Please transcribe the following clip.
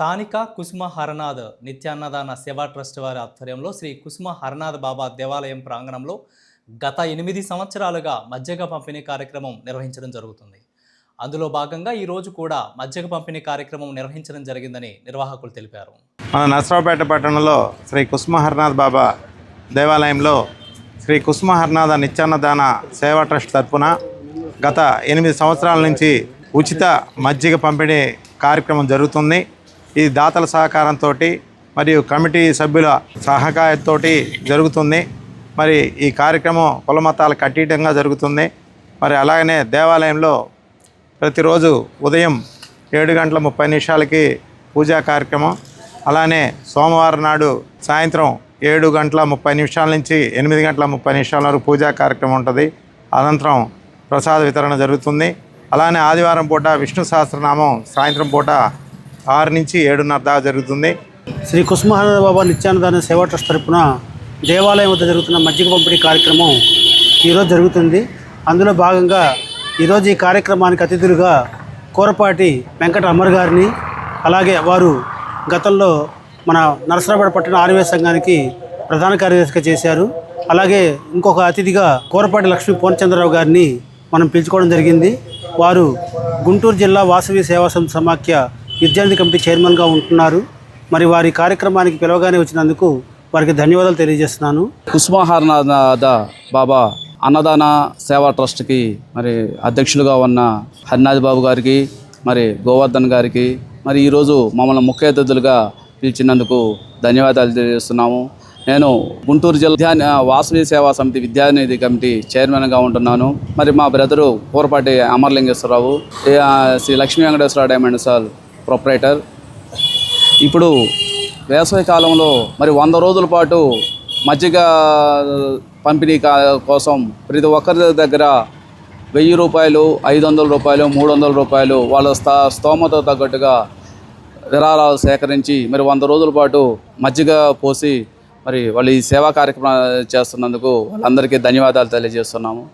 స్థానిక కుసుమ హరనాథ్ నిత్యాన్నదాన సేవా ట్రస్ట్ వారి ఆధ్వర్యంలో శ్రీ కుసుమ హరనాథ్ బాబా దేవాలయం ప్రాంగణంలో గత 8 సంవత్సరాలుగా మజ్జిగ పంపిణీ కార్యక్రమం నిర్వహించడం జరుగుతుంది. అందులో భాగంగా ఈరోజు కూడా మజ్జిగ పంపిణీ కార్యక్రమం నిర్వహించడం జరిగిందని నిర్వాహకులు తెలిపారు. మన నర్సరావుపేట పట్టణంలో శ్రీ కుసుమ హరనాథ్ బాబా దేవాలయంలో శ్రీ కుసుమ హరనాథ నిత్యాన్నదాన సేవా ట్రస్ట్ తరఫున గత 8 సంవత్సరాల నుంచి ఉచిత మజ్జిగ పంపిణీ కార్యక్రమం జరుగుతుంది. ఈ దాతల సహకారంతో మరియు కమిటీ సభ్యుల సహకారంతో జరుగుతుంది. మరి ఈ కార్యక్రమం కుల మతాలకు అతీతంగా జరుగుతుంది. మరి అలాగనే దేవాలయంలో ప్రతిరోజు ఉదయం 7:30 పూజా కార్యక్రమం, అలానే సోమవారం నాడు సాయంత్రం 7:30 నుంచి 8:30 వరకు పూజా కార్యక్రమం ఉంటుంది. అనంతరం ప్రసాద వితరణ జరుగుతుంది. అలానే ఆదివారం పూట విష్ణు సహస్రనామం సాయంత్రం పూట 6 నుంచి 7:30 దాకా జరుగుతుంది. శ్రీ కుసుమ హరనాథ్ బాబా నిత్యాన్నదాన సేవా ట్రస్ట్ తరపున దేవాలయం వద్ద జరుగుతున్న మజ్జిగ పంపిణీ కార్యక్రమం ఈరోజు జరుగుతుంది. అందులో భాగంగా ఈరోజు ఈ కార్యక్రమానికి అతిథులుగా కోరపాటి వెంకట అమర్ గారిని, అలాగే వారు గతంలో మన నరసరావుపేట పట్టణ ఆర్వే సంఘానికి ప్రధాన కార్యదర్శిగా చేశారు. అలాగే ఇంకొక అతిథిగా కోరపాటి లక్ష్మీ పూర్ణచంద్రరావు గారిని మనం పిలుచుకోవడం జరిగింది. వారు గుంటూరు జిల్లా వాసవి సేవా సమాఖ్య విద్యార్థి కమిటీ చైర్మన్గా ఉంటున్నారు. మరి వారి కార్యక్రమానికి పిలవగానే వచ్చినందుకు వారికి ధన్యవాదాలు తెలియజేస్తున్నాను. కుసుమ హరనాథ బాబా అన్నదాన సేవా ట్రస్ట్కి మరి అధ్యక్షులుగా ఉన్న హరినాథ్ బాబు గారికి, మరి గోవర్ధన్ గారికి, మరి ఈరోజు మమ్మల్ని ముఖ్య అతిథులుగా పిలిచినందుకు ధన్యవాదాలు తెలియజేస్తున్నాము. నేను గుంటూరు జిల్లా వాసవి సేవా సమితి విద్యానిధి కమిటీ చైర్మన్గా ఉంటున్నాను. మరి మా brother Korapati Amarlingeswararao, Sri Lakshmi Venkateswara diamonds proprietor. ఇప్పుడు వేసవి కాలంలో మరి 100 రోజుల పాటు మజ్జిగ పంపిణీ కోసం ప్రతి ఒక్కరి దగ్గర 1000 రూపాయలు, 500 రూపాయలు, 300 రూపాయలు వాళ్ళ స్తోమత తగ్గట్టుగా విరాళాలు సేకరించి మరి 100 రోజుల పాటు మజ్జిగ పోసి మరి వాళ్ళు ఈ సేవా కార్యక్రమాలు చేస్తున్నందుకు వాళ్ళందరికీ ధన్యవాదాలు తెలియజేస్తున్నాము.